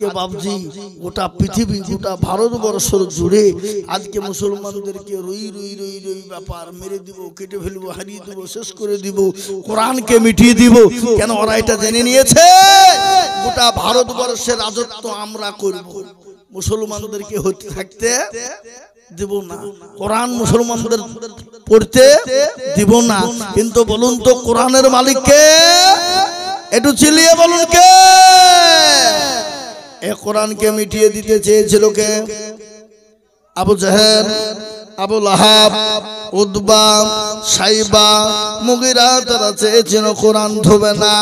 আজকে বাবজি গোটা পৃথিবী গোটা ভারতবর্ষ জুড়ে আজকে মুসলমানদেরকে রই রই রই রই ব্যাপার মেরে দিব কেটে ফেলবো হারিয়ে দিব শেষ করে দিব কোরআনকে মিটিয়ে দিব কেন ওরা এটা জেনে নিয়েছে গোটা ভারতবর্ষের রাজত্ব আমরা করব মুসলমানদেরকে হতে থাকতে দিব না কোরআন মুসলমানদের পড়তে দিব না কিন্তু বলুন তো কোরআনের মালিক কে একটু চিল্লিয়ে বলুন কে এই কোরআনকে মিটিয়ে দিতে চেয়েছিল কে আবু জাহেল আবু লাহাব উতবা সাইবা মুগিরা তারা চেয়েছিল কোরআন ধোবে না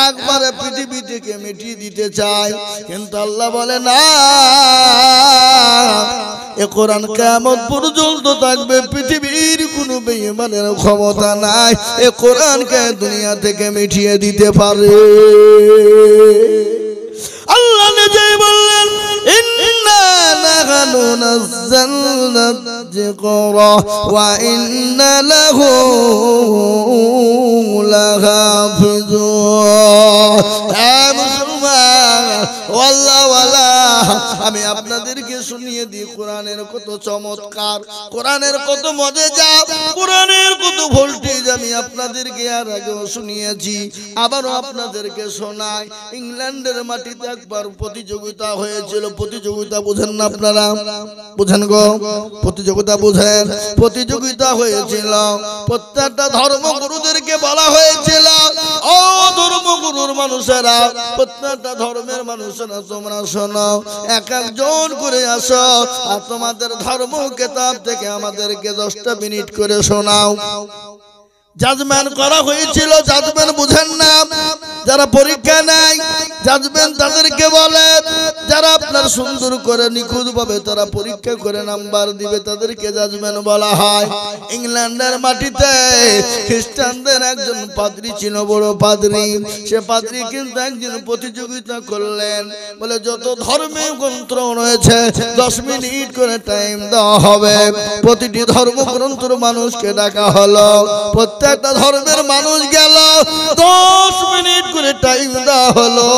একবারে পৃথিবী থেকে মিটিয়ে দিতে চায় কিন্তু আল্লাহ বলে না এ কোরআন কিয়ামত পর্যন্ত থাকবে পৃথিবীর কোনো বেঈমানের ক্ষমতা নাই এ কোরআনকে দুনিয়া থেকে মিটিয়ে দিতে পারে আল্লাহ নিজেই বললেন ইন্না নাহনু নাযালনা যিকরা ওয়া ইন্না লাহু লাহাফিজুন হে মুসলমান আল্লাহ ওয়ালা আমি আপনাদেরকে শুনিয়ে দিই কোরআনের কত চমৎকার কোরআনের কত মজেজা কোরআনের কত ভোল্টেজ আমি আপনাদেরকে আর আগেও শুনিয়েছি আবারও আপনাদেরকে শোনাই ইংল্যান্ডের মাটিতে একবার প্রতিযোগিতা হয়েছিল প্রতিযোগিতা বুঝেন না আপনারা বুঝেন গো প্রতিযোগিতা বুঝেন প্রতিযোগিতা হয়েছিল প্রত্যেকটা ধর্মগুরুদেরকে বলা হয়েছিল ও ধর্মগুরুর মানুষেরা প্রত্যেকটা ধর্মের মানুষেরা তোমরা শোনো এক একজন করে আসো আর তোমাদের ধর্ম কিতাব থেকে আমাদেরকে 10টা মিনিট করে শোনাও জাজমেন্ট করা হয়েছিল জাজমেন্ট বুঝেন না যারা পরীক্ষা নেয় জাজমেন্ট তাদেরকে বলে যারা আপনার সুন্দর করে নিখুঁত ভাবে তারা পরীক্ষা করে নাম্বার দিবে তাদেরকে জাজমেন্ট বলা হয় ইংল্যান্ডের মাটিতে খ্রিস্টানদের একজন পাদ্রী ছিল বড় পাদ্রী সে পাদ্রী কিন্তু একজন প্রতিযোগিতা করলেন বলে যত ধর্মীয় গ্রন্থ রয়েছে 10 মিনিট করে টাইম দেওয়া হবে প্রতিটি ধর্মগ্রন্থের মানুষকে ডাকা হলো প্রত্যেকটা ধর্মের মানুষ গেল 10 মিনিট করে টাইম দেওয়া হলো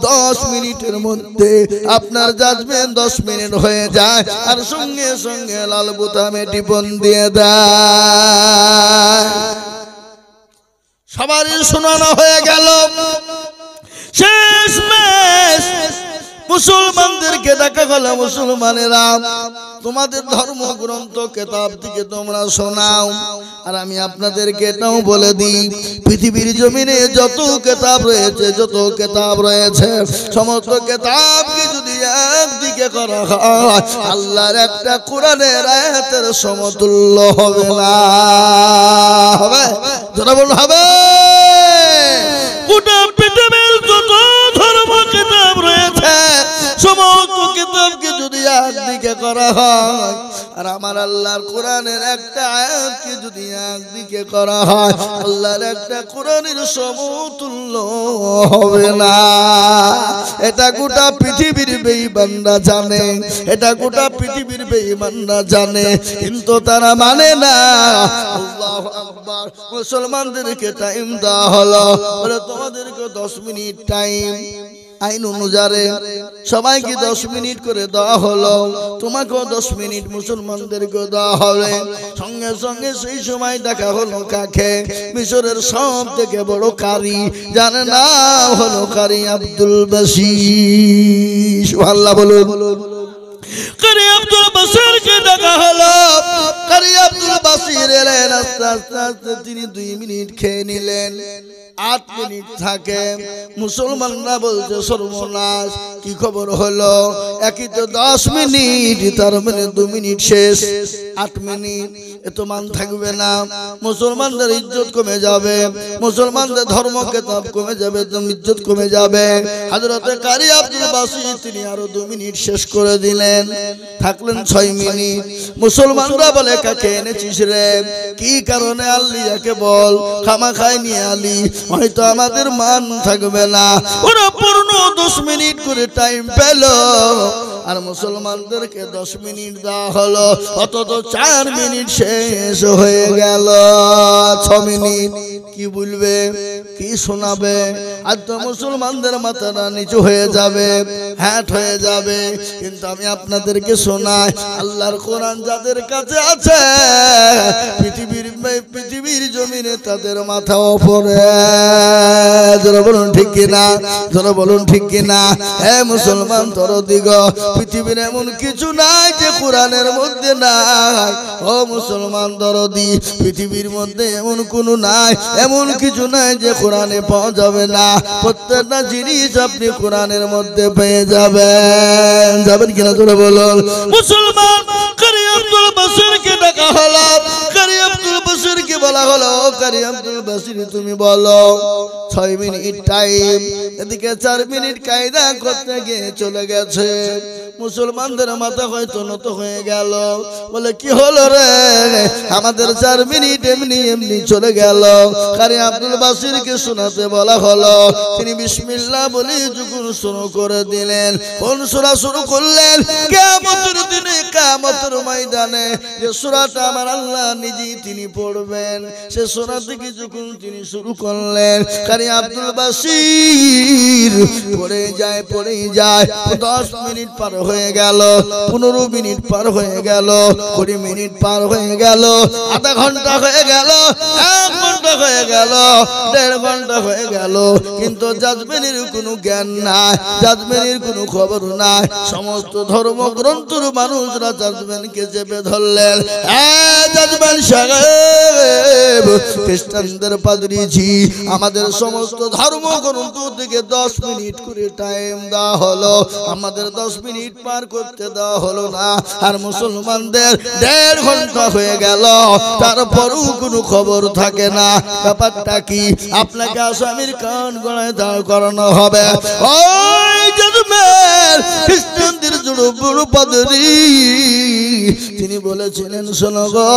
10 মিনিটের মধ্যে আপনার জাজমেন্ট 10 মিনিট হয়ে যায় আর সঙ্গে সঙ্গে লাল বোতামে টিপন দিয়ে দেয় সবারই শোনানো হয়ে গেল শেষমেশ মুসলমানদেরকে ডাকা হলো মুসলমানেরা তোমাদের ধর্মগ্রন্থ কিতাব থেকে তোমরা শোনাও আর আমি আপনাদেরকে এটাও বলে দিই পৃথিবীর জমিনে যত কিতাব রয়েছে সমস্ত কিতাবকে যদি একদিকে করা হয় আল্লাহর একটা কোরআনের আয়াতের সমতুল্য হবে না হবে যারা বল হবে গোটা পৃথিবীর যত ধর্ম কিতাব রয়েছে সমস্ত কিতাবকে যদি একদিকে করা হয় আর আমার আল্লাহর কোরআনের একটা আয়াতকে যদি একদিকে করা হয় আল্লাহর একটা কোরআনের সমতুল্য হবে না এটা গোটা পৃথিবীর বেঈমানরা জানে এটা গোটা পৃথিবীর বেঈমানরা জানে কিন্তু তারা মানে না আল্লাহু আকবার মুসলমানদেরকে টাইম দেওয়া হলো বলে তোমাদেরকে 10 মিনিট টাইম আইন অনুযায়ী সবাইকে 10 মিনিট করে দেওয়া হলো তোমাকেও 10 মিনিট মুসলমানদেরকে দেওয়া হবে সঙ্গে সঙ্গে সেই সময় দেখা হলো কাকে মিশরের সব থেকে বড় কারি জানে না হলো কারি আব্দুল বাসির সুবহানাল্লাহ বলুন কারি আব্দুল বাসিরকে ডাকা হলো কারি আব্দুল বাসির এলেন আস্তে আস্তে তিনি 2 মিনিট খেয়ে নিলেন 8 মিনিট থাকে মুসলমানরা বলছে সর্বনাশ কি খবর হলো একই তো 10 মিনিট তার মানে 2 মিনিট শেষ 8 মিনিট এত মান থাকবে না মুসলমানদের ইজ্জত কমে যাবে মুসলমানদের ধর্ম কিতাব কমে যাবে তো ইজ্জত কমে যাবে হযরত কারি আব্দুল বাসির তিনি আরো 2 মিনিট শেষ করে দিলেন থাকলেন 6 মিনিট মুসলমানরা বলে কাকে এনেছিস রে কি কারণে আল্লিয়াকে বল খামাখাই নিয়ে আলি হয়তো আমাদের মান থাকবে না ওরা পূর্ণ 10 মিনিট করে টাইম পেল আর মুসলমানদেরকে 10 মিনিট দেওয়া হলো অন্তত 4 মিনিট শেষ হয়ে গেল 6 মিনিট কি বলবে কি শোনাবে আর তো মুসলমানদের মাথাটা নিচু হয়ে যাবে হ্যাট হয়ে যাবে কিন্তু আমি আপনাদেরকে শোনাই আল্লাহর কোরআন যাদের কাছে আছে পৃথিবীর জমিনে তাদের মাথা উপরে যারা বলুন ঠিক কিনা যারা বলুন ঠিক কিনা হে মুসলমান দরদিগ পৃথিবীর এমন কিছু নাই যে কোরআনের মধ্যে নাই ও মুসলমান দরদি পৃথিবীর মধ্যে এমন কোনো নাই এমন কিছু নাই যে কোরআনে পাওয়া যাবে না প্রত্যেকটা জিনিস আপনি কোরআনের মধ্যে পেয়ে যাবেন কিনা তোরা বলুন মুসলমান কারি আব্দুল বাসিরকে ডাকা হলো কারি আব্দুল বাসিরকে বলা হলো কারি আব্দুল বাসির তুমি বলো 6 মিনিট টাইম এদিকে 4 মিনিট কায়দা করতে গিয়ে চলে গেছে মুসলমানদের মাথা হয়তো নত হয়ে গেল বলে কি হলো রে আমাদের 4 মিনিট এমনি চলে গেল কারি আব্দুল বাসিরকে শোনাতে বলা হলো তিনি বিসমিল্লাহ বলে যখন শুরু করে দিলেন কোন সূরা শুরু করলেন কিয়ামতের দিনে কিয়ামতের ময়দানে যে সূরাটা আমার আল্লাহ নিজেই তিনি পড়বেন সে সূরা থেকে যখন তিনি শুরু করলেন কারি আব্দুল বাসির পড়ে যায় 10 মিনিট পার হয়ে গেল 15 মিনিট পার হয়ে গেল 20 মিনিট পার হয়ে গেল আধা ঘন্টা হয়ে গেল 1 ঘন্টা হয়ে গেল 1.5 ঘন্টা হয়ে গেল কিন্তু জাজমেনের কোনো জ্ঞান নাই জাজমেনের কোনো খবর নাই সমস্ত ধর্মগ্রন্থের মানুষরা জাজমেনকে চেপে ধরলেন জাজমেন সাহেব খ্রিস্টানদের পাদ্রীজি আমাদের সমস্ত ধর্মগ্রন্থ থেকে 10 মিনিট করে টাইম দেওয়া হলো আমাদের 10 মিনিট পার করতে দেওয়া হলো না আর মুসলমানদের 1.5 ঘন্টা হয়ে গেল তারপরও কোনো খবর থাকে না ব্যাপারটা কি আপনাকে আসামির কান গলায় দাঁড় করানো হবে ওই জাজমের খ্রিস্টানদের বড় পাদ্রী তিনি বলেছিলেন শোনো গো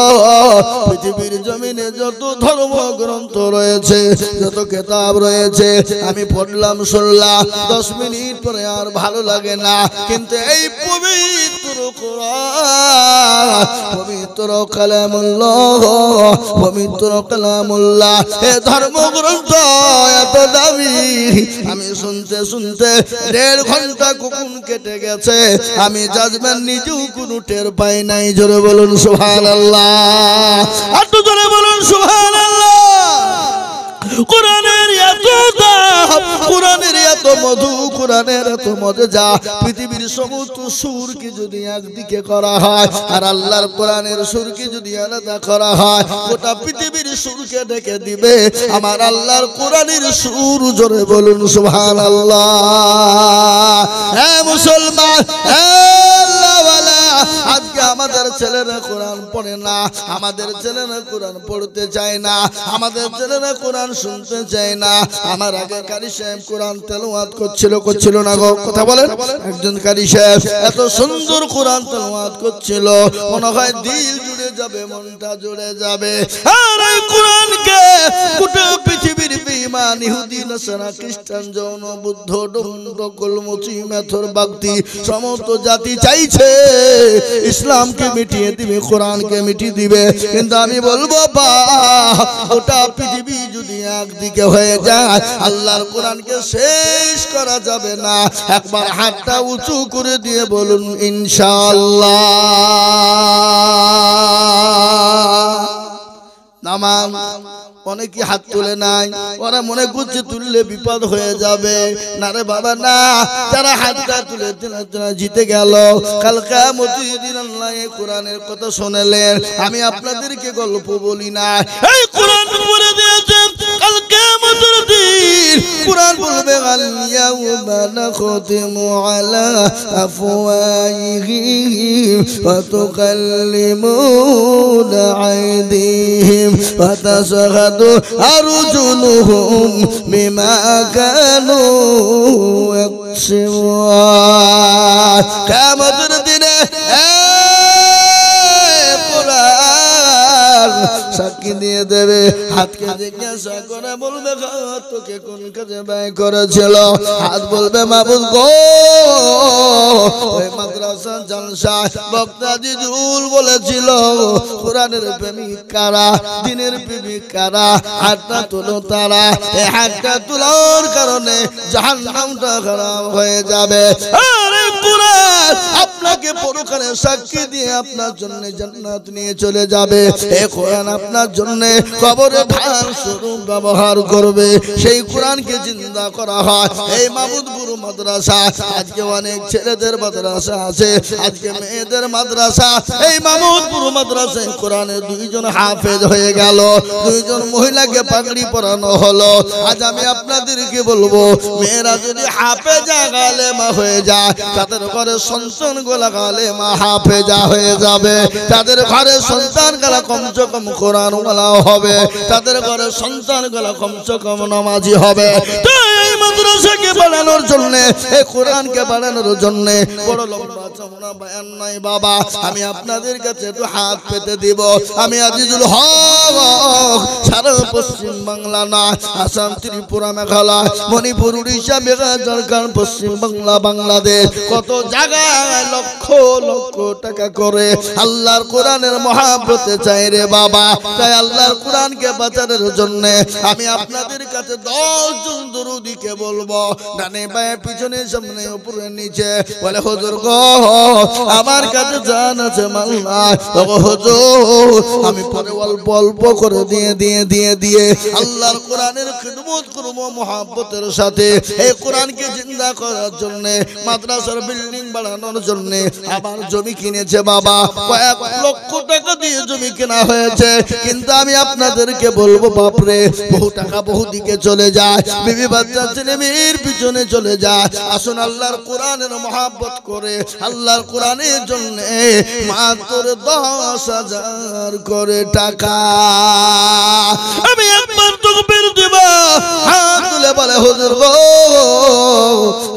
পৃথিবীর জমিনে যত ধর্মগ্রন্থ রয়েছে যত কিতাব রয়েছে আমি পড়লাম শুনলাম 10 মিনিট পরে আর ভালো লাগে না কিন্তু এই পবিত্র কোরআন পবিত্র কালামুল্লাহ এই ধর্মগ্রন্থ এত দামি আমি শুনতে 1.5 ঘন্টা কখন কেটে গেছে আমি জাজমেন নিজেও কোনো টের পাই নাই জোরে বলুন সুবহানাল্লাহ আর তো জোরে বলুন সুবহানাল্লাহ কোরআনের এত দাম কোরআনের এত মধু কোরআনের এত মজা পৃথিবীর সমস্ত সুরকে যদি একদিকে করা হয় আর আল্লাহর কোরআনের সুরকে যদি আলাদা করা হয় গোটা পৃথিবীর সুরকে ডেকে দিবে আমার আল্লাহর কোরআনের সুর জোরে বলুন সুবহানাল্লাহ হ্যাঁ মুসলমান আল্লাহওয়ালা আজকে আমাদের ছেলেরা কোরআন পড়ে না আমাদের ছেলেরা কোরআন পড়তে চায় না আমাদের ছেলেরা কোরআন শুনতে চায় না আমার আগে কারি সাহেব কোরআন তেলাওয়াত করছিল না গো কথা বলেন একজন কারি সাহেব এত সুন্দর কোরআন তেলাওয়াত করছিল মনে হয় দিল জুড়ে যাবে মনটা জুড়ে যাবে আর এই কোরআনকে গোটা পৃথিবীর বেঈমান ইহুদি নাসারা খ্রিস্টান জৈন বুদ্ধ ডোমডকল মুচি মেথর বাগদি সমস্ত জাতি চাইছে ইসলামকে মিটিয়ে দিবে কোরআনকে মিটিয়ে দিবে কিন্তু আমি বলবো বা গোটা পৃথিবী যদি একদিকে হয়ে যায় আল্লাহর কোরআনকে শেষ করা যাবে না একবার হাতটা উঁচু করে দিয়ে বলুন ইনশাআল্লাহ নামাজ অনেকে হাত তুলে নাই ওরা মনে করছে তুললে বিপদ হয়ে যাবে না রে বাবা না যারা হাতটা তুলে জিতে গেল কাল কিয়ামতের দিন আল্লাহ এই কোরআনের কথা শুনালেন আমি আপনাদেরকে গল্প বলি না এই কোরআন বলে দিয়েছেন কাল কিয়ামতের দিন কোরআন বলবে আল ইয়াউমা নাখতিমু আলা আফওয়াহিহিম ওয়া তুকাল্লিমুনা আইদিহিম ওয়া তাশহাদু أرجلهم بما كانوا يكسبون কিয়ামতের দিনে কোরআন সাক্ষী দিয়ে দেবে হাতকে জিজ্ঞাসা করে বলবে তোকে কোন কাজে ব্যয় করেছিল হাত বলবে মাবুদ গো ওই মাদ্রাসা জলসা বক্তা জিজুল বলেছিল কোরআনের প্রেমিক কারা দ্বীনের প্রেমিক কারা হাতটা তুলো তারা এই হাতটা তোলার কারণে জাহান্নামটা খারাপ হয়ে যাবে আরে কোরআন আপনাকে পরকালে সাক্ষী দিয়ে আপনার জন্য জান্নাত নিয়ে চলে যাবে এই কোরআন আপনার জন্য কবরে ঢাল স্বরূপ ব্যবহার করবে সেই কোরআনকে জিন্দা করা হয় এই মাবুদপুর মাদ্রাসা আজকে অনেক ছেলেদের মাদ্রাসা আছে আজকে মেয়েদের মাদ্রাসা এই মাবুদপুর মাদ্রাসায় কোরআনের দুইজন হাফেজ হয়ে গেল দুইজন মহিলাকে পাগড়ি পরানো হলো আজ আমি আপনাদেরকে বলবো মেয়েরা যদি হাফেজা গালেমা হয়ে যায় তাদের ঘরে সন্তান গোলা গালেমা হাফেজা হয়ে যাবে তাদের ঘরে সন্তান গলা কমসে কম কোরআন ওয়ালা হবে তাদের ঘরে সন্তান গলা কমসে কম নামাজি হবে এই মাদ্রাসাকে বানানোর জন্য এই কোরআনকে বানানোর জন্য বড় লম্বা চওড়া বয়ান নাই বাবা আমি আপনাদের কাছে একটু হাত পেতে দিব আমি আজিজুল হক সারা পশ্চিম বাংলা না আসাম ত্রিপুরা মেঘালয় মণিপুর উড়িষ্যা মেঘালয় ঝাড়খণ্ড পশ্চিম বাংলা বাংলাদেশ কত জায়গায় লক্ষ লক্ষ টাকা করে আল্লাহর কোরআনের মহাব্বতে চাই রে বাবা তাই আল্লাহর কোরআনকে বাঁচানোর জন্য আমি আপনাদের কাছে 10 জন দরুদিকে বলবো ডানে বায়ে পিছনে সামনে উপরে নিচে বলে হুজুর গো আমার কাছে জান আছে মাল নাই ওগো হুজুর আমি পরে অল্প অল্প করে দিয়ে আল্লাহর কোরআনের খিদমত করব মহব্বতের সাথে এই কোরআনকে জিন্দা করার জন্য মাদ্রাসার বিল্ডিং বানানোর জন্য আমার জমি কিনেছে বাবা কয়েক লক্ষ টাকা দিয়ে জমি কেনা হয়েছে কিন্তু আমি আপনাদেরকে বলবো বাপরে বহু টাকা বহু দিকে চলে যায় বিবি বাচ্চা ছেলে মেয়ের পিছনে চলে যায় আসুন আল্লাহর কোরআনের মহব্বত করে আল্লাহর কোরআনের জন্য মাত্র 10,000 করে টাকা আমি একবার তাকবীর দেব হাত তুলে বলে হুজুর গো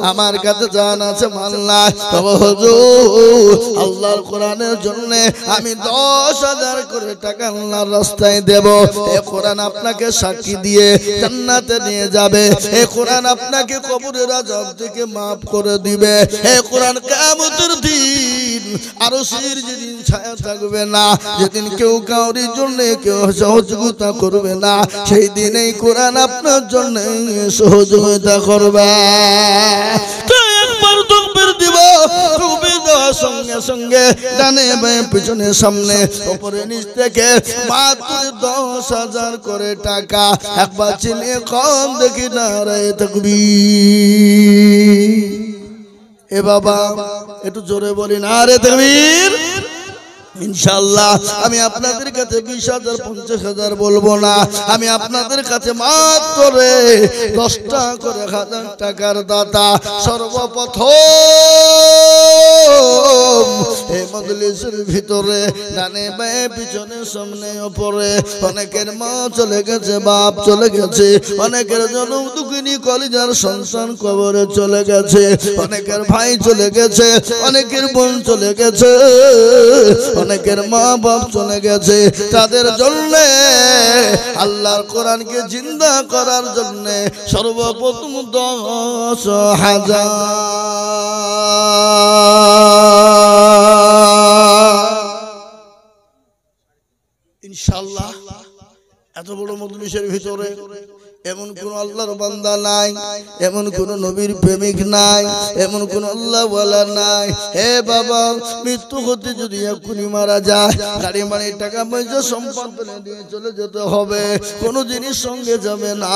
আমার কাছে জান আছে মাল নাই তবে হুজুর আল্লাহর কোরআনের জন্য আমি 10,000 করে টাকা আল্লাহর রাস্তায় দেব এই কোরআন আপনাকে সাক্ষী দিয়ে জান্নাতে নিয়ে যাবে এই কোরআন আপনাকে কবরের আযাব থেকে maaf করে দিবে এই কোরআন কিয়ামতের দিন আরশের যেদিন ছায়া থাকবে না যেদিন কেউ কাউরির জন্য কেউ সহযোগিতা করবে না সেই দিন এই কোরআন আপনার জন্য সহযোগিতা করবে তো একবার তাকবীর দিব তাকবীর দেওয়ার সঙ্গে সঙ্গে ডানে বায়ে পিছনে সামনে উপরে নিচ থেকে মাত্র 10,000 করে টাকা একবার চিনিয়ে কম দেখি নারায়ে তাকবীর এ বাবা একটু জোরে বলি নারায়ে তাকবীর ইনশাআল্লাহ আমি আপনাদের কাছে 20,000 50,000 বলবো না আমি আপনাদের কাছে মাত্র 10টা করে 1000 টাকার দাতা সর্বপ্রথম এই মজলিসের ভিতরে ডানে বায়ে পিছনে সামনে উপরে অনেকের মা চলে গেছে বাপ চলে গেছে অনেকের জনম দুঃখিনী কলিজার সন্তান কবরে চলে গেছে অনেকের ভাই চলে গেছে অনেকের বোন চলে গেছে অনেকের মা বাপ চলে গেছে তাদের জন্য আল্লাহর কোরআনকে জিন্দা করার জন্য সর্বপ্রথম 10,000 ইনশাআল্লাহ এত বড় মজলিসের ভিতরে এমন কোন আল্লাহর বান্দা নাই এমন কোন নবীর প্রেমিক নাই এমন কোন আল্লাহ ওয়ালা নাই হে বাবা মৃত্যু হতে যদি এক্ষুনি মারা যায় গাড়ি বাড়ি টাকা পয়সা সম্পদ দিয়ে চলে যেতে হবে কোন জিনিস সঙ্গে যাবে না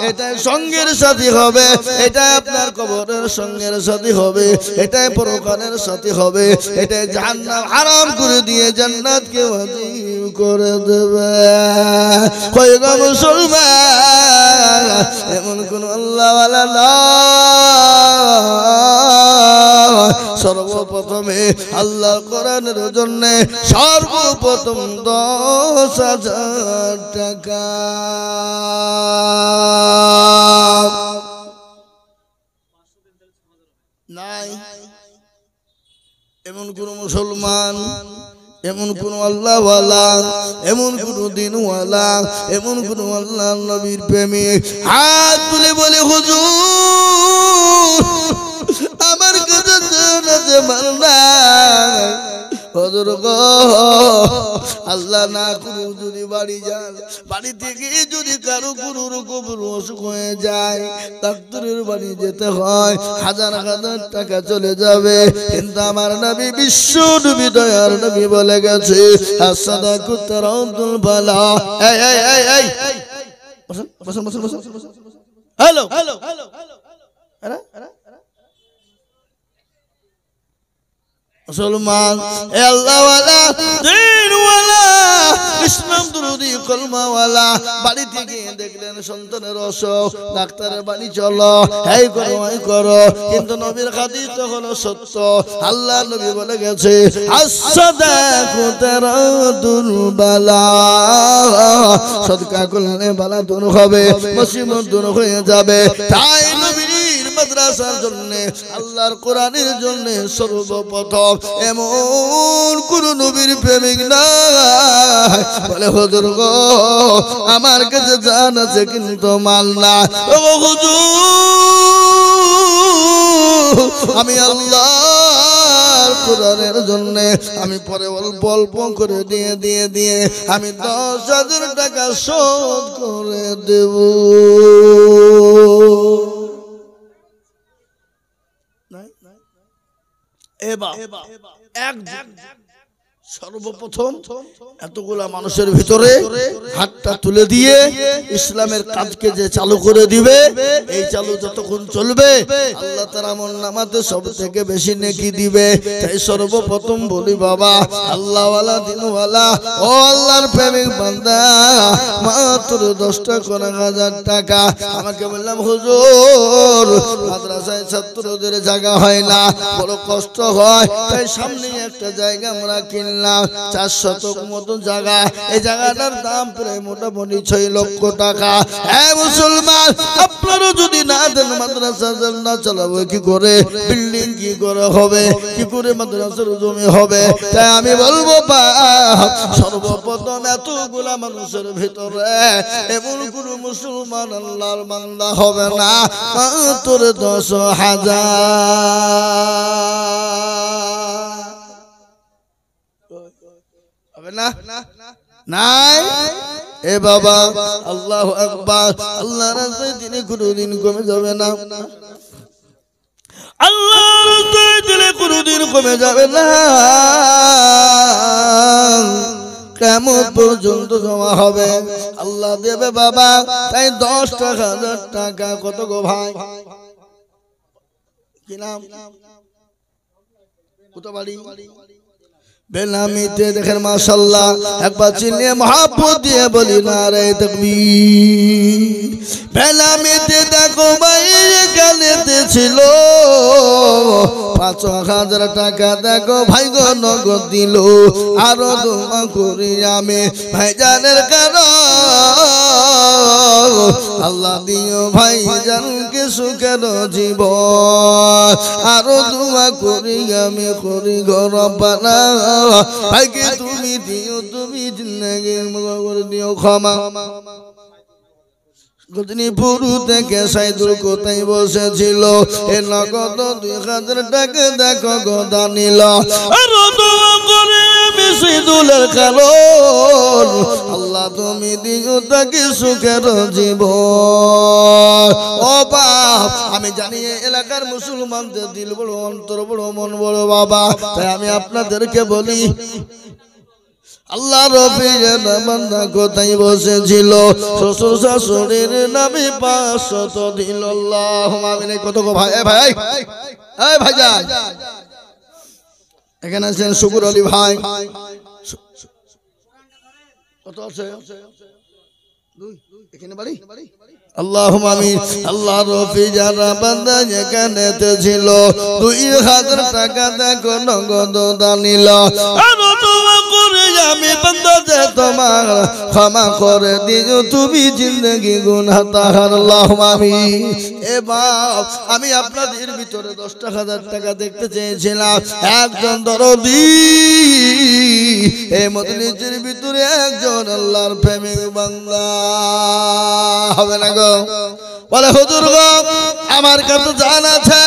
এটাই সঙ্গের সাথী হবে এটাই আপনার কবরের সঙ্গের সাথী হবে এটাই পরকালের সাথী হবে এটাই জাহান্নাম হারাম করে দিয়ে জান্নাতকে ওয়াজিব করে দেবে কয় গো মুসলমান এমন কোন আল্লাহ ওয়ালা না সর্বপ্রথমে আল্লাহর কোরআনের জন্য সর্বপ্রথম 10,000 টাকা নাই এমন কোন মুসলমান এমন কোন আল্লাহওয়ালা, এমন কোন দিনওয়ালা, এমন কোন আল্লাহ নবীর প্রেমিক হাত তুলে বলে হুজুর আমার কাছে জানাতে মারনা হুজুর গো আল্লাহ না করুক যদি বাড়ি যান, বাড়ি থেকে যদি কারো কোনো রকম অসুখ হয়ে যায় ডাক্তারের বাড়ি যেতে হয়, হাজার হাজার টাকা চলে যাবে। কিন্তু আমার নবী বিশ্ব নবী দয়ার নবী বলে গেছে আসাদাকু তারাদুল বালা। এই এই এই এই বসুন বসুন বসুন বসুন। হ্যালো হ্যালো হ্যালো আরে মুসলমান এ আল্লাহওয়ালা দিনওয়ালা ইসলাম দরদি কলমাওয়ালা বাড়ি থেকে দেখলেন সন্তানের অসুখ, ডাক্তারের বাড়ি চলো, এই করো এই করো। কিন্তু নবীর হাদিস তো হলো সত্য। আল্লাহ নবী বলে গেছে আসসাদাকু তারাদুল বালা, সদকা করলে বালা দূর হবে, মুসিবত দূর হয়ে যাবে। তাই নবীর মাদ্রাসার জন্য আল্লাহর কোরআনের জন্য সর্বপ্রথম এমন কোন নবীর প্রেমিক না বলে হুজুর গো আমার কাছে জান আছে কিন্তু মাল না। ও হুজুর আমি আল্লাহর কোরআনের জন্য আমি পরে অল্প অল্প করে দিয়ে আমি 10,000 টাকা শোধ করে দেব। সর্বপ্রথম এতগুলা মানুষের ভিতরে হাতটা তুলে দিয়ে ইসলামের কাজকে যে চালু করে দিবে, এই চালু যতক্ষণ চলবে আল্লাহ তাআলা আমল নামাতে সব থেকে বেশি নেকি দিবে। তাই সর্বপ্রথম বলি বাবা আল্লাহওয়ালা দিনওয়ালা ও আল্লাহর প্রেমিক বান্দা মাত্র 10,000 টাকা আমাকে বললাম হুজুর মাদ্রাসায় ছাত্রদের জায়গা হয় না, বড় কষ্ট হয়, তাই সামনে একটা জায়গা আমরা কিনলাম 400 মতো জায়গা। এই জায়গাটার দাম প্রায় মোটামুটি 6 লক্ষ টাকা। হ্যাঁ মুসলমান আপনারা যদি না দেন মাদ্রাসা না চালাবো কি করে, বিল্ডিং কি করে হবে, কি করে মাদ্রাসার জমি হবে? তাই আমি বলবো সর্বপ্রথম এতগুলা মানুষের ভিতরে এমন কোন মুসলমান আল্লাহর বান্দা হবে না মাত্র 10,000 হবে না নাই। এ বাবা আল্লাহু আকবার, আল্লাহর রাস্তায় দিনে কোনদিন কমে যাবে না, আল্লাহর রাস্তায় দিনে কোনদিন কমে যাবে না, কিয়ামত পর্যন্ত জমা হবে, আল্লাহ দেবে বাবা। তাই 10,000 টাকা কত গো ভাই? কি নাম? কত বাড়ি? বেনামিতে দেখেন মাশাআল্লাহ, একবার চিনিয়ে মহব্বত দিয়ে বলি নারে তাকবীর। বেনামিতে দেখো ভাই এখানেতে ছিল 5,000 টাকা, দেখো ভাই গো নগদ দিল। আরো দোয়া করি আমি ভাইজানের কারণ আল্লাহ দিও ভাইজানকে সুখের জীবন। আরো দোয়া করি আমি করি গো রব্বানা ভাইকে তুমি দিও, তুমি জিন্দেগির করে দিও ক্ষমা। গজনীপুর থেকে সাইদুল কোথায় বসেছিল, এ নগদ 2,000 টাকা দেখো গদা নিল। আরো দোয়া করে আমি সাইদুলের কারণ আল্লাহ তুমি দিও তাকে সুখের জীবন। ও বাপ আমি জানি এলাকার মুসলমানদের দিল বড়, অন্তর বড়, মন বড় বাবা। তাই আমি আপনাদেরকে বলি আল্লাহ রফিকের বান্দা কোথায় বসেছিল, শ্বশুর শাশুড়ির নামে 500 দিল। আল্লাহুম্মা আমিন। কত গো ভাই? ভাই এই ভাইজান এখানে আছেন শুকুর আলী ভাই, কত আছে? 2 এখানে বাড়ি। আল্লাহুম্মা আমিন। আল্লাহ রফি যারা বান্দা যেখানেতে ছিল 2,000 টাকা দেখো নগদ দানিল। আরো দোয়া করে আমি বান্দা যে তোমার ক্ষমা করে দিও, তুমি জিন্দেগি গুনাহ তাহার। আল্লাহুম্মা আমিন। এ বাপ আমি আপনাদের ভিতরে 10,000 টাকা দেখতে চেয়েছিলাম, একজন দরদি এই মজলিসের ভিতরে একজন আল্লাহর প্রেমিক বান্দা হবে না গো? বলে হুজুর গো আমার কাছে জান আছে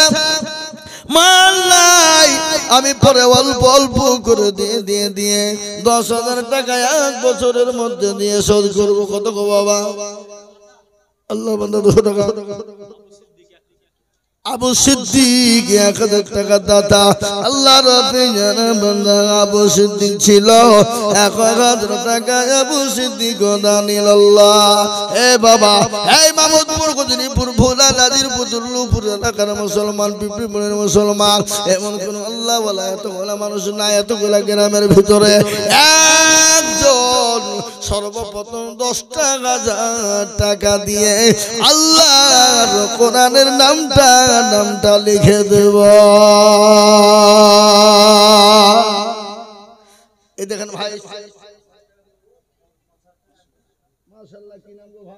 মাল নাই, আমি পরে অল্প অল্প করে দিয়ে 10,000 টাকা 1 বছরের মধ্যে দিয়ে শোধ করবো। কত গো বাবা? আল্লাহ বান্দা 200 টাকা। আবু সিদ্দিক 1000 টাকা দাতা। আল্লাহ রাব্বুল বান্দা আবু সিদ্দিক ছিল 1000 টাকা। আবু সিদ্দিক দানিল আল্লাহ। এ বাবা এই মাহমুদপুর গজনীপুর ভোলা নাজির পুতুলপুর এলাকার মুসলমান পিপড়িপুরের মুসলমান এমন কোন আল্লাহ ওয়ালা এতগুলা মানুষ নাই এতগুলা গ্রামের ভিতরে একজন সর্বপ্রথম 10,000 টাকা দিয়ে আল্লাহর কোরআনের নামটা লিখে দেব। এই দেখেন ভাই মাশাআল্লাহ কি নাম গো ভাই?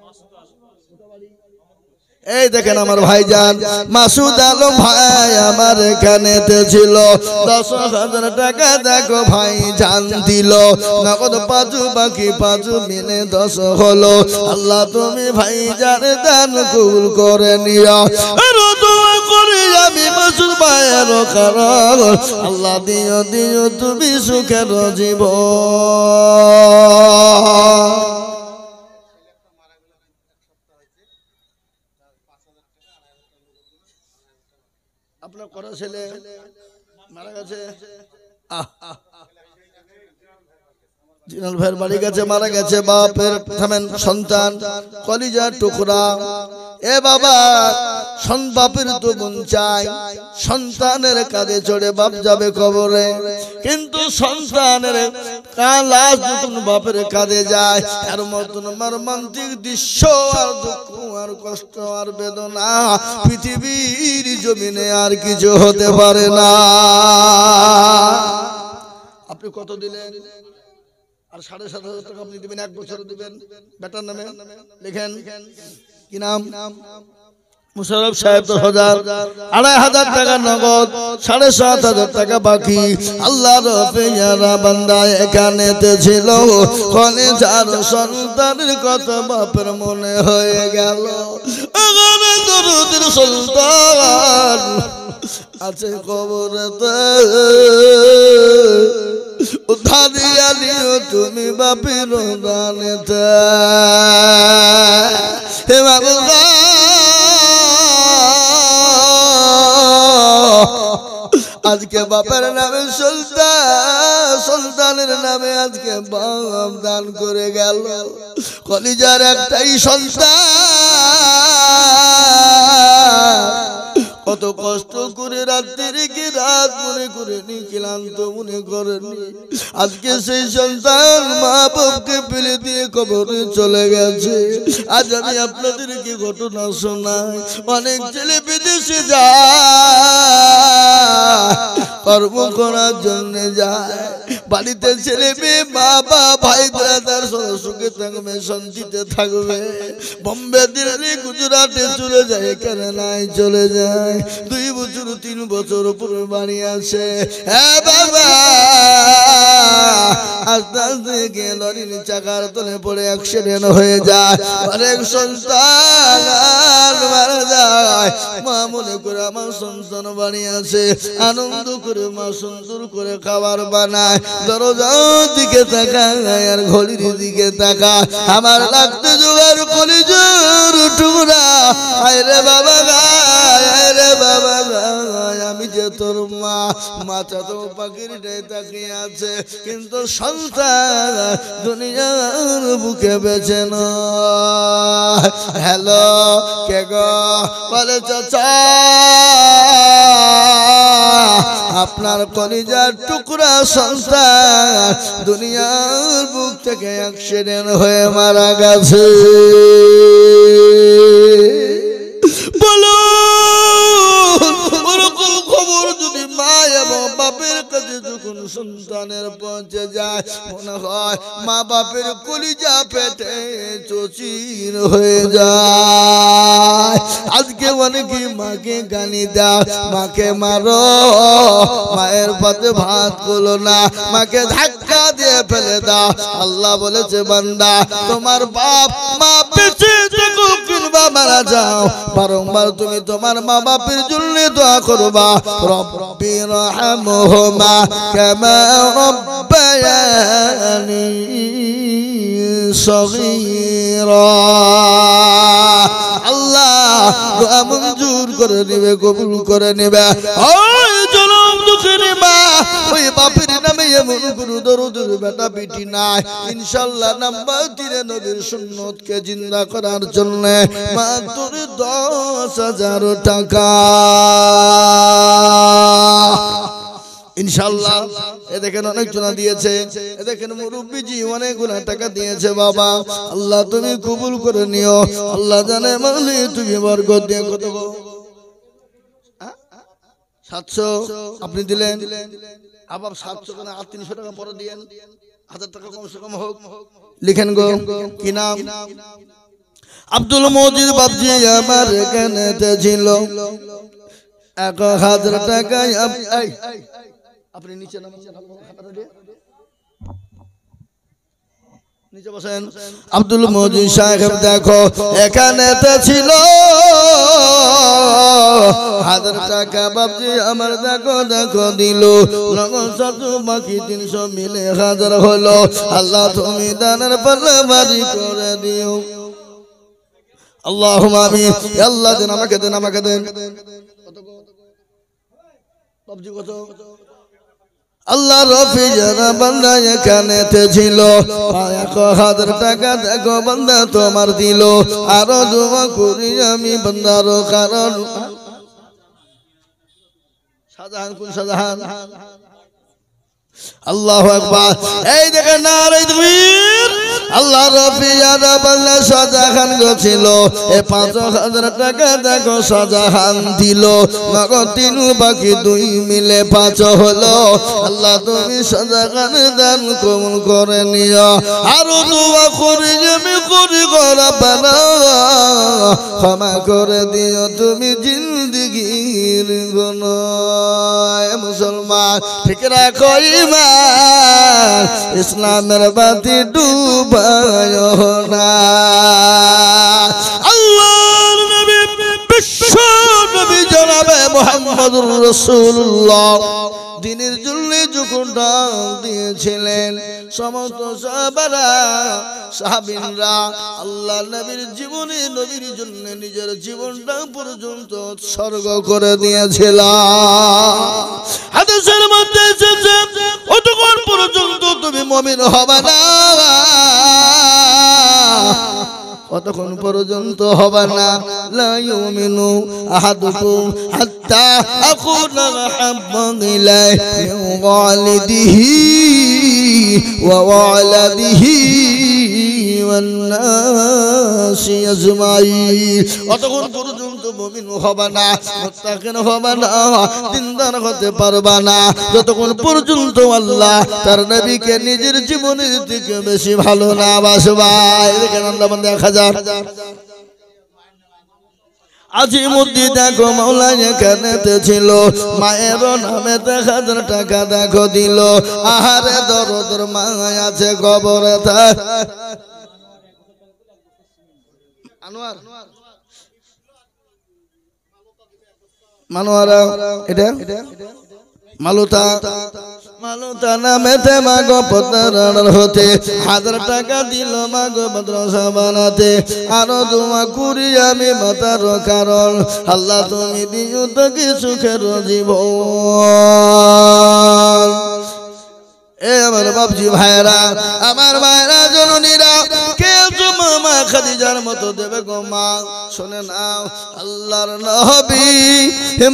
এই দেখেন আমার ভাইজান মাসুদ আলম ভাই আমার এখানেতে ছিল 10,000 টাকা। দেখো ভাই জান দিল নগদ 5 বাকি 5 মিলে 10 হলো। আল্লাহ তুমি ভাই জান দান কবুল করে নিও। দোয়া করি আমি মাসুদ ভাইয়ের কারণ আল্লাহ দিও দিও তুমি সুখের জীবন। আপনার করা ছেলে মারা গেছে, জিনাল ভাইয়ের বাড়ি গেছে মারা গেছে। বাপের থামেন সন্তান কলিজার টুকরা। এ বাবা বাপের তো মন চায় সন্তানের কাঁধে চড়ে বাপ যাবে কবরে, কিন্তু সন্তানের লাশ যখন বাপের কাঁধে যায় এর মতন মর্মান্তিক দৃশ্য আর দুঃখ আর কষ্ট আর বেদনা পৃথিবীর জমিনে আর কিছু হতে পারে না। আপনি কত দিলেন? আর 7,500 টাকা আপনি দিবেন, 1 বছর দিবেন বেটার নামে লিখেন। কি নাম? মুশাররফ সাহেব 10,000, 2,500 টাকা নগদ, 7,500 টাকা বাকি। আল্লাহর পেয়ারা বান্দা এখানেতে ছিল কলিজার সন্তানের কথা বাপের মনে হয়ে গেল। আগামী দরুদের সন্তান আছে কবরেতে, উদ্ধারিয়া নিও তুমি বাপের দানেতে। হে বাবা আজকে বাপের নামে সন্তানের নামে আজকে বাপ দান করে গেল। কলিজার একটাই সন্তান কত কষ্ট করে রাত্রি কি রাত মনে করে নি, ক্লান্ত মনে করেনি। আজকে সেই সন্তান মা বাপকে ফেলে দিয়ে কবরে চলে গেছে। আজ আমি আপনাদেরকে ঘটনা শোনাই। অনেক ছেলে বিদেশে যায়, কর্ম করার জন্য যায়, বাড়িতে ছেলে মেয়ে বাবা ভাই ব্রাদার সুখে থাকবে শান্তিতে থাকবে। বোম্বে দিল্লি গুজরাটে চলে যায়, কেরালায় চলে যায়, 2 বছর 3 বছর পরে বাড়ি আসে। হ্যাঁ বাবা আস্তে আস্তে গিয়ে লরির চাকার তলে পড়ে অ্যাক্সিডেন্ট হয়ে যায়। অনেক সন্তান মারা যায়। মা মনে করে আমার সন্তান বাড়ি আসে, আনন্দ করে মা সুন্দর করে খাবার বানায়, দরজার দিকে তাকায় আর ঘড়ির দিকে তাকায়। আমার লাগতে জোগাড় কলিজার টুকরা, আয় রে বাবা গায়, আয় রে বাবা গায়, আমি যে তোর মা। মাথা তো পাখির ডায়ে তাকিয়ে আছে, কিন্তু সন্তান দুনিয়ার বুকে বেঁচে নয়। হ্যালো কে গো? বলে চাচা আপনার কলিজার টুকরা সন্তান দুনিয়ার বুক থেকে অ্যাক্সিডেন্ট হয়ে মারা গেছে। বলো ওরকম খবর যদি মা এবং বাপের কাছে যখন সন্তানের পৌঁছে যায় মনে হয় মা বাপের কলিজা পেটে চচির হয়ে যায়। আজকে অনেকে মাকে গালি দাও, মাকে মারো, মায়ের পাতে ভাত গুলো না, মাকে ধাক্কা দিয়ে ফেলে দাও। আল্লাহ বলেছে বান্দা তোমার বাপ মা বেঁচে থাকো কিংবা মারা যাও, বারংবার তুমি তোমার মা বাপের জন্য দোয়া করবা, রব্বি রহমহুমা কামা রব্বায়ানি সগীরা। আল্লাহ দোয়া মঞ্জুর করে নেবে, কবুল করে নেবে। ওই জনম দুঃখের মা, ওই বাপের নামে এমন কোনো দরদের বেটা বেটি নাই। ইনশাআল্লাহ নাম্বার 3 নবীর সুন্নতকে জিন্দা করার জন্য মাত্র 10,000 টাকা ইনশাআল্লাহ। এ দেখেন অনেক জনা দিয়েছে, এ দেখেন মুরব্বিজি অনেকগুলো টাকা দিয়েছে। বাবা আল্লাহ তুমি কবুল করে নিও। আল্লাহ জানে মালি তুমি বরকত দিয়ে। কত 700 আপনি দিলেন, আবার 700 কেন 300 টাকা পরে দিয়েন, 1000 টাকা কমসে কম হোক। লিখেন গো কি নাম? আব্দুল মজিদ বাবজি আমার এখানে ছিল 1000 টাকা। আপনি নিচে নামান, নিচে বসেন। আব্দুল মজিদ সাহেব দেখো এখানে ছিল 1000 টাকা বাবজি আমার দেখো দেখো দিল, বাকি 300 মিলে 1000 হলো। আল্লাহ তুমি দানের পাল্লা বাড়ি করে দিও। আল্লাহুম্মা আমিন। আল্লাহ দেন আমাকে, দেন আমাকে দেন। বাবজি কত? আল্লাহ রফি যারা বান্দা এখানে ছিল 1000 টাকা দেখো বান্দা তোমার দিল। আরো দোয়া করি আমি বান্দার কারণ। শাহজাহান কোন শাহজাহান? আল্লাহু আকবার। এই দেখেন নারে তাকবীর। আল্লাহ রফি যারা বান্দা শাহজাহান ছিল 5000 টাকা দেখো শাহজাহান দিল। নগদ 3 বাকি 2 মিলে 5 হলো। আল্লাহ তুমি শাহজাহান দান কবুল করে নিও। আরো দোয়া করি আমি করি গো রব্বানা ক্ষমা করে দিও তুমি জিন্দেগীর গুনাহ। মুসলমান ঠিক রাখো ঈমান, ইসলামের বাতি ডুবায় না। আল্লাহর নবী বিশ্ব নবী জনাবে মুহাম্মদুর রাসূলুল্লাহ দিনের জন্য যখন ডাক দিয়েছিলেন সমস্ত সাহাবারা সাহাবীরা আল্লাহ নবীর জীবনে নবীর জন্য নিজের জীবনটা পর্যন্ত উৎসর্গ করে দিয়েছিল। হাদিসের মধ্যে এসেছে অতক্ষণ পর্যন্ত তুমি মুমিন হবে না, অতক্ষণ পর্যন্ত হবে না। লা ইউমিনু আহাদুকুম হাত্তা আকুনা হাব্বান ইলাইহি মিন ওয়ালিদিহি ওয়া ওয়ালাদিহি ওয়ান নাসি আজমাইন। অতক্ষণ পর্যন্ত মুমিন হবে না, মুত্তাকিন হবে না, দিনদার হতে পারবে না যতক্ষণ পর্যন্ত আল্লাহ তার নবীকে নিজের জীবনের থেকে বেশি ভালো না বাসবে। দেখেন আল্লাহ বান্দা 1000 আজিমুদ্দি দেখো মাওলা এখানে ছিল মায়ের নামে 1000 টাকা দেখো দিল। আহারে দরদর মা আছে কবরে। আনোয়ার মানোয়ারা এটা মালুতা মালুতা নামেতে মাগো পতার হতে 1000 টাকা দিল মাগো মাদ্রাসা বানাতে। আরো দোয়া করি আমি মাতার কারণ আল্লাহ তুমি দিও তাকে সুখের জীবন। এ আমার বাপজি ভাইরা, আমার ভাইরা জননীরা, কেউ তোমার মা খাদিজার মতো দেবে গো মা। শুনে নাও আল্লাহর নবী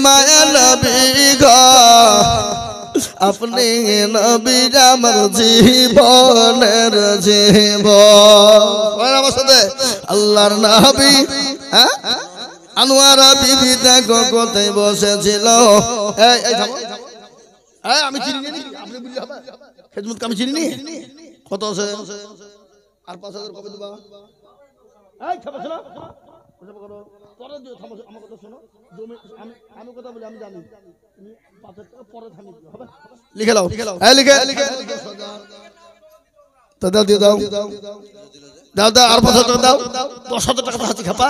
মায়া নবী গো, আপনি নবী আমার জীবনের জীবন। আমার সাথে আল্লাহর নবী আনোয়ারা বিবি দেখো কোথায় বসেছিল। হ্যাঁ আমি চিনি নি, আপনি বললে হবে? খেদমত আমি চিনি নি। কত আছে? আর 5,000 কবে দেবা? এই খাবে শোনো, পরে দিও। থামো, আমার কথা শোনো। আমি কথা বলি, আমি জানি তুমি 5,000 টাকা পরে থামিয়ে দিও, হবে? লিখে নাও, এই লিখে তো দাও, দিয়ে দাও, দাও দাও। আর 5,000 টাকা দাও। 10,000 টাকা তো হাতি খাপা।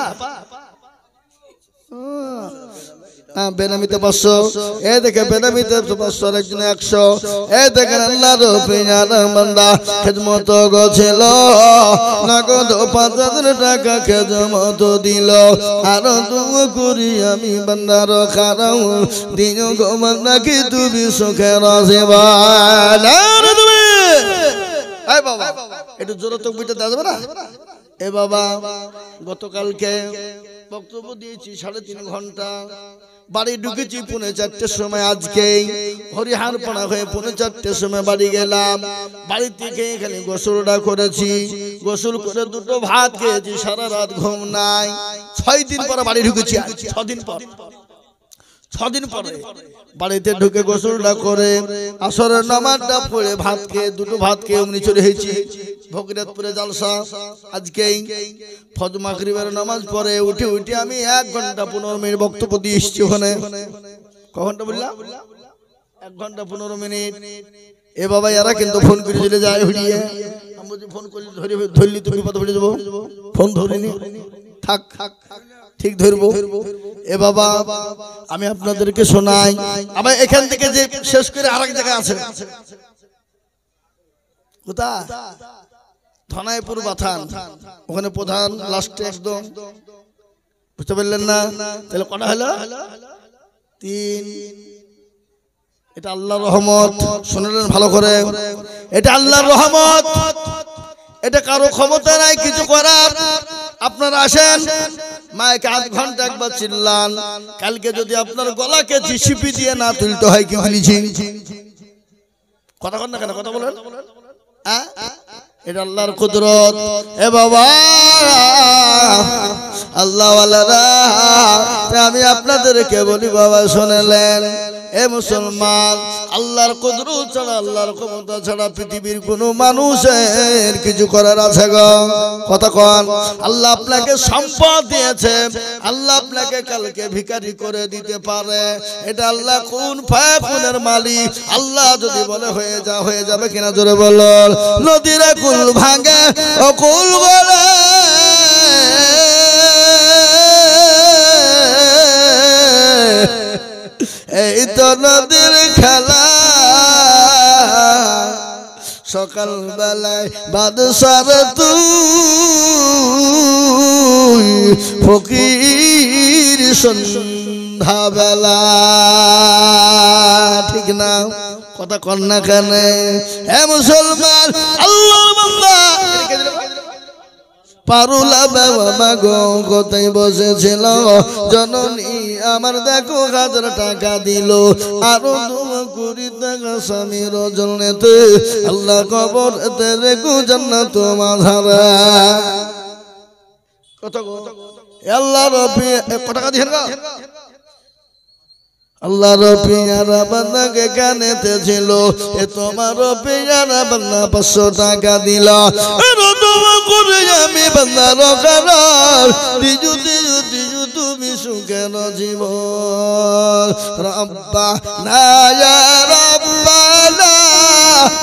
বেনামিতে 500, এ দেখে বেনামিতে 500, একজন 100। এ দেখেন আল্লাহর প্রিয় বান্দা খেদমত গছিল, নগদ 5,000 টাকা খেদমত দিল। আর তুমি করি আমি বান্দার খারাও দিন গো বান্দা কি তুমি সুখে রাজবা। তুমি এই বাবা একটু জোরে তকবীরটা দেওয়া যাবে না? এ বাবা গতকালকে বক্তব্য দিয়েছি 3.5 ঘন্টা, বাড়ি ঢুকেছি 4:30 সময়। আজকে হরিহার পাড়া হয়ে 4:30 সময় বাড়ি গেলাম। বাড়ি থেকে এখানে গোসলটা করেছি, গোসল করে 2টো ভাত খেয়েছি, সারা রাত ঘুম নাই। 6 দিন পরে বাড়ি ঢুকেছি। 6 দিন পরে বাড়িতে ঢুকে গোসলটা করে আসরের নামাজটা পড়ে ভাত খেয়ে 2টো ভাত খেয়ে অমনি চলে এসেছি ভগীরথপুরে জালসা। আজকেই ফজর মাগরিবের নামাজ পড়ে উঠে আমি 1 ঘন্টা 15 মিনিট বক্তব্য দিয়ে এসেছি ওখানে। ক ঘন্টা বললাম? 1 ঘন্টা 15 মিনিট। এ বাবা এরা কিন্তু ফোন করে চলে যায় হড়িয়ে। আমি বলছি ফোন করলে ধরলি তুমি বিপদে পড়ে যাবো। ফোন ধরিনি, থাক ঠিক ধরবো। এ বাবা আমি আপনাদেরকে শোনাই। আবার এখান থেকে যে শেষ করে আরেক জায়গায় আছে, কোথায়? ধনাইপুর বাথান, ওখানে প্রধান লাস্টে একদম। বুঝতে পারলেন না? তাহলে কটা হলো? 3। এটা আল্লাহর রহমত। শুনলেন ভালো করে? এটা আল্লাহর রহমত। এটা কারো ক্ষমতা নাই কিছু করার। আপনারা আসেন, মাইকে 1/2 ঘন্টা একবার চিল্লান। কালকে যদি আপনার গলাকে জিসিপি দিয়ে না তুলতে হয় কি বলিছি? কথা কন না কেন? কথা বলেন। এটা আল্লাহর কুদরত। এ বাবা আল্লাহ ওয়ালারা, আমি আপনাদেরকে বলি বাবা শুনলেন? এ মুসলমান, আল্লাহর কুদরত ছাড়া, আল্লাহর ক্ষমতা ছাড়া পৃথিবীর কোনো মানুষের কিছু করার আছে গো? কথা কন। আল্লাহ আপনাকে সম্পদ দিয়েছে, আল্লাহ আপনাকে কালকে ভিখারি করে দিতে পারে। এটা আল্লাহ কোন ফায়াকুনের মালিক। আল্লাহ যদি বলে হয়ে যা, হয়ে যাবে কিনা? জোরে বলো। নদীরে কুল ভাঙে ও কুল গলে, এই তো নদীর খেলা। সকাল বেলায় বাদশার তুই, ফকির সন্ধ্যা বেলা। ঠিক না? কথা কন না কেন? হে মুসলমান, আল্লাহর বান্দা পারুলা বাবা গো কোথায় বসেছিল জননী আমার, দেখো 1000 টাকা দিল। আরো 2 কোটি টাকা স্বামীর জন্যতে, আল্লাহ কবর রেখো জান্নাত মাঝারা। কত গো? আল্লাহ রবি কত টাকা দিয়েন গো? আল্লাহর পিয়ারা বান্দাকে কানেতে ছিল, এ তোমার পিয়ারা বান্দা 500 টাকা দিল। করে আমি বান্দার কারার দিজু দিজু দিজু তুমি সুখের জীবন। রব্বা না ইয়া রব্বানা,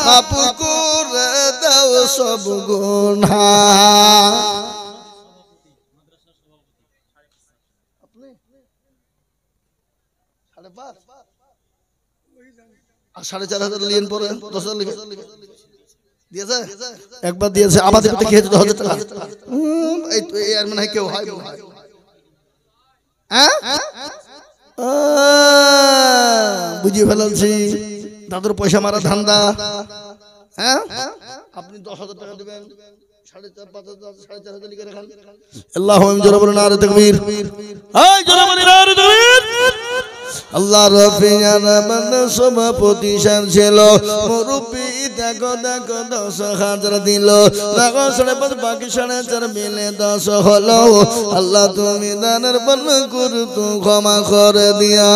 মাফ করে দাও সব গুনাহ। আর 4,500 লিয়েন পরে 10,000 লিখে দিয়েছে। একবার দিয়েছে, আবার দেবে খেয়ে যেতে 1000 টাকা। এই আর মনে হয় কেউ হয় মনে হয়। বুঝিয়ে ফেলাচ্ছি দাদুর পয়সা মারা ধান্দা। আপনি 10,000 টাকা দেবেন, 4,500 লিখে রাখেন। আল্লাহু জোরে বলেন নারে তাকবীর। এই জোরে বলেন নারে তাকবীর। আল্লাহ রফিয়ানা বান্দা সভাপতি সাহেব ছিল, মুরব্বি দেখো দেখো 10,000 দিল। দেখো 5.5 বাকি 4.5 মিলে 10 হলো। আল্লাহ তুমি দানের বর্ণনা করু, ক্ষমা করে দিয়া।